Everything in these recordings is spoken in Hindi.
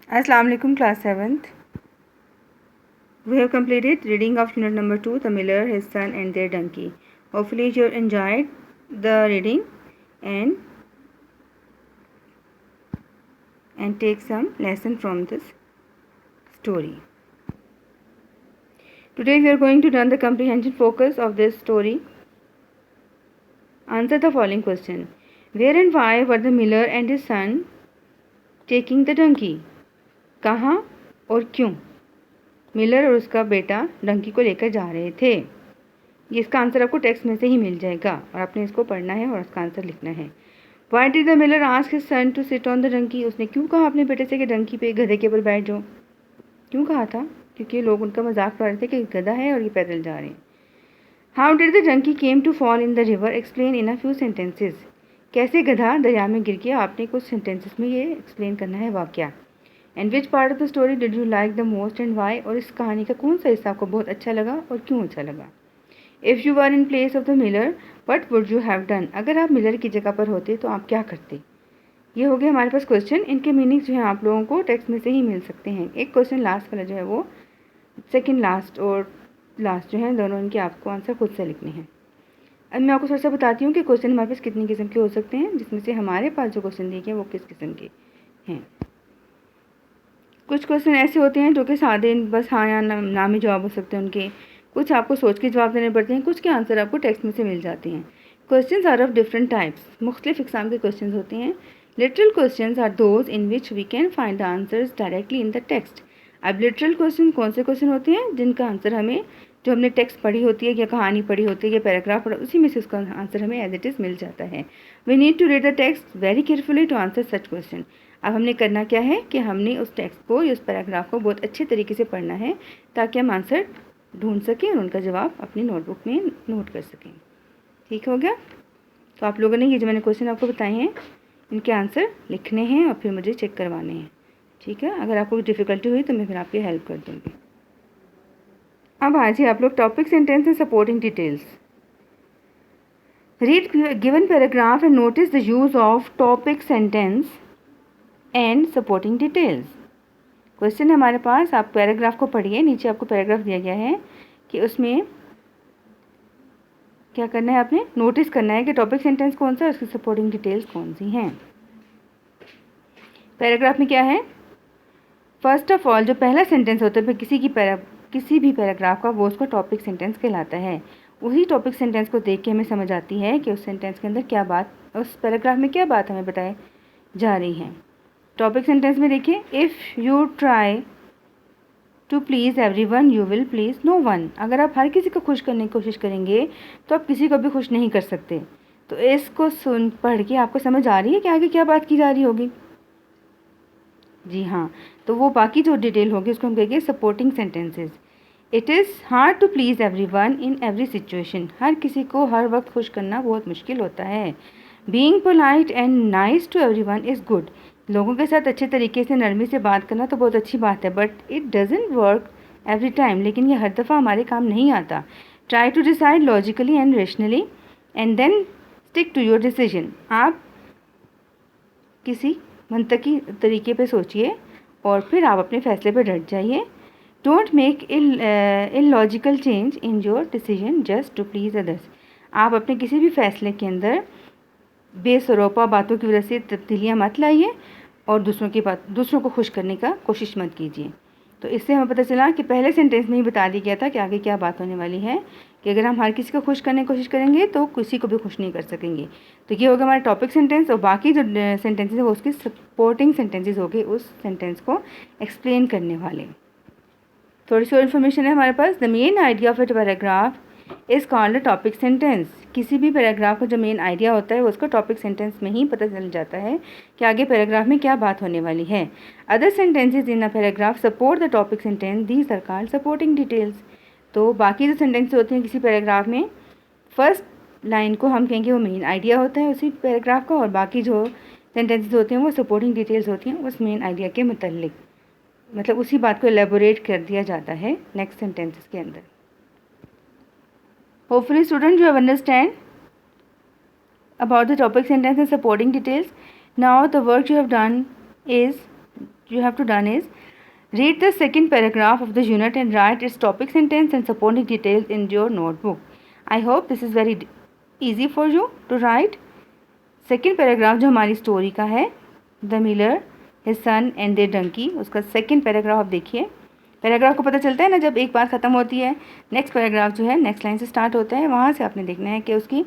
Assalamu alaikum, class 7th. We have completed reading of unit number 2, The Miller, His Son and Their Donkey. Hopefully you enjoyed the reading and take some lesson from this story. Today we are going to learn the comprehension focus of this story. Answer the following question. Where and why were the Miller and his son taking the donkey? कहाँ और क्यों मिलर और उसका बेटा डंकी को लेकर जा रहे थे? ये इसका आंसर आपको टेक्स्ट में से ही मिल जाएगा और आपने इसको पढ़ना है और उसका आंसर लिखना है. Why did the miller ask his son to sit on the donkey? उसने क्यों कहा अपने बेटे से कि डंकी पे गधे के ऊपर बैठ जाओ? क्यों कहा था? क्योंकि लोग उनका मजाक उड़ा रहे थे कि गधा है और ये पैदल जा रहे हैं. How did the donkey came to fall in the river? Explain in a few sentences. कैसे गधा दरिया में गिर गया? आपने कुछ सेंटेंसेस में ये एक्सप्लेन करना है वाक्या. And which part of the story did you like the most and why? और इस कहानी का कौन सा हिस्सा आपको बहुत अच्छा लगा और क्यों अच्छा लगा? If you were in place of the Miller what would you have done? अगर आप मिलर की जगह पर होते तो आप क्या करते? ये हो गया हमारे पास क्वेश्चन. इनके मीनिंग्स जो है आप लोगों को टेक्स्ट में से ही मिल सकते हैं. एक क्वेश्चन लास्ट वाला जो है वो सेकेंड लास्ट और लास्ट जो है दोनों इनके आपको आंसर खुद से लिखने हैं. अब मैं आपको थोड़ा सा बताती हूँ कि क्वेश्चन हमारे पास कितनी किस्म के हो सकते हैं, जिसमें से हमारे पास जो क्वेश्चन दिए गए वो किस किस्म के हैं. कुछ क्वेश्चन ऐसे होते हैं जो कि सादे बस हाँ या ना में जवाब हो सकते हैं उनके. कुछ आपको सोच के जवाब देने पड़ते हैं, कुछ के आंसर आपको टेक्स्ट में से मिल जाते हैं. Questions are of different types. मुख्तलिफ इकसाम के क्वेश्चंस होते हैं. Literal questions are those in which we can find the answers directly in the text. अब लिटरल क्वेश्चन कौन से क्वेश्चन होते हैं जिनका आंसर हमें जो हमने टेक्स्ट पढ़ी होती है या कहानी पढ़ी होती है या पैराग्राफ पढ़ा उसी में से उसका आंसर हमें एज इट इज़ मिल जाता है. We need to read the text very carefully to answer such question. अब हमने करना क्या है कि हमने उस टेक्स्ट को या उस पैराग्राफ को बहुत अच्छे तरीके से पढ़ना है ताकि हम आंसर ढूंढ सकें और उनका जवाब अपनी नोटबुक में नोट कर सकें. ठीक हो गया? तो आप लोगों ने ये जो मैंने क्वेश्चन आपको बताए हैं इनके आंसर लिखने हैं और फिर मुझे चेक करवाने हैं. ठीक है? अगर आपको डिफ़िकल्टी हुई तो मैं फिर आपकी हेल्प कर दूँगी. अब आज ही आप लोग topic sentence and supporting details. Read given paragraph and notice the use of topic sentence and supporting details. Question है हमारे पास, आप पैराग्राफ को पढ़िए. नीचे आपको पैराग्राफ दिया गया है कि उसमें क्या करना है, आपने नोटिस करना है कि टॉपिक सेंटेंस कौन सा है और उसकी सपोर्टिंग डिटेल्स कौन सी हैं. पैराग्राफ में क्या है? फर्स्ट ऑफ ऑल जो पहला सेंटेंस होता है किसी भी पैराग्राफ का वो उसको टॉपिक सेंटेंस कहलाता है. उसी टॉपिक सेंटेंस को देख के हमें समझ आती है कि उस सेंटेंस के अंदर क्या बात, उस पैराग्राफ में क्या बात हमें बताई जा रही है. टॉपिक सेंटेंस में देखिए, if you try to please everyone you will please no one. अगर आप हर किसी को खुश करने की कोशिश करेंगे तो आप किसी को भी खुश नहीं कर सकते. तो इसको सुन पढ़ के आपको समझ आ रही है कि आगे क्या बात की जा रही होगी? जी हाँ. तो वो बाकी जो डिटेल होगी उसको हम कहेंगे supporting sentences. It is hard to please everyone in every situation. हर किसी को हर वक्त खुश करना बहुत मुश्किल होता है. Being polite and nice to everyone is good. लोगों के साथ अच्छे तरीके से नरमी से बात करना तो बहुत अच्छी बात है, but it doesn't work every time. लेकिन ये हर दफ़ा हमारे काम नहीं आता. Try to decide logically and rationally and then stick to your decision. आप किसी मंतकी तरीके पे सोचिए और फिर आप अपने फैसले पे डट जाइए. Don't make illogical change in your decision just to please others. आप अपने किसी भी फैसले के अंदर बेसरोपा बातों की वजह से तब्दीलियाँ मत लाइए और दूसरों को खुश करने का कोशिश मत कीजिए. तो इससे हमें पता चला कि पहले सेंटेंस में ही बता दिया गया था कि आगे क्या बात होने वाली है कि अगर हम हर किसी को खुश करने की कोशिश करेंगे तो किसी को भी खुश नहीं कर सकेंगे. तो ये होगा हमारा टॉपिक सेंटेंस और बाकी जो सेंटेंसेस है वो उसके सपोर्टिंग सेंटेंसेस हो गए उस सेंटेंस को एक्सप्लेन करने वाले. थोड़ी सी और इन्फॉर्मेशन है हमारे पास. The main idea of a paragraph is called a topic sentence. किसी भी पैराग्राफ का जो मेन आइडिया होता है वो उसको टॉपिक सेंटेंस में ही पता चल जाता है कि आगे पैराग्राफ में क्या बात होने वाली है. Other sentences in a paragraph support the topic sentence. These are called supporting details. तो बाकी जो सेंटेंसेज होते हैं किसी पैराग्राफ में, फर्स्ट लाइन को हम कहेंगे वो मेन आइडिया होता है उसी पैराग्राफ का और बाकी जो सेंटेंसेज होते हैं वो सपोर्टिंग डिटेल्स होती हैं उस मेन आइडिया के मुतल्लिक. मतलब उसी बात को एलेबोरेट कर दिया जाता है नेक्स्ट सेंटेंसेस के अंदर. Hopefully students you have understand about the topic sentence and supporting details. Now the work you have done is you have to done is read the second paragraph of the unit and write its topic sentence and supporting details in your notebook. I hope this is very easy for you to write. Second paragraph जो हमारी स्टोरी का है, the miller, his son and their donkey, उसका सेकेंड पैराग्राफ आप देखिए। पैराग्राफ को पता चलता है ना, जब एक बात ख़त्म होती है नेक्स्ट पैराग्राफ जो है नेक्स्ट लाइन से स्टार्ट होता है, वहाँ से आपने देखना है कि उसकी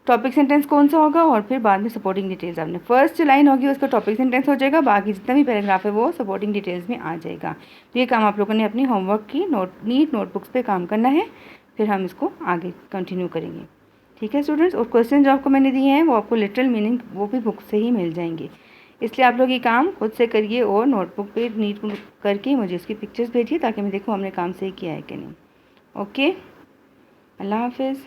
टॉपिक सेंटेंस कौन सा होगा और फिर बाद में सपोर्टिंग डिटेल्स आपने फर्स्ट जो लाइन होगी उसका टॉपिक सेंटेंस हो जाएगा, बाकी जितना भी पैराग्राफ है वो सपोर्टिंग डिटेल्स में आ जाएगा। तो ये काम आप लोगों ने अपनी होमवर्क की नीट नोटबुक्स पे काम करना है, फिर हम इसको आगे कंटिन्यू करेंगे। ठीक है स्टूडेंट्स, और क्वेश्चन जो आपको मैंने दिए हैं वो आपको लिटरल मीनिंग वो भी बुक से ही मिल जाएंगे, इसलिए आप लोग ये काम खुद से करिए और नोटबुक पे नीट करके मुझे उसकी पिक्चर्स भेजिए ताकि मैं देखूँ हमने काम सही किया है कि नहीं। ओके, अल्लाह हाफिज़।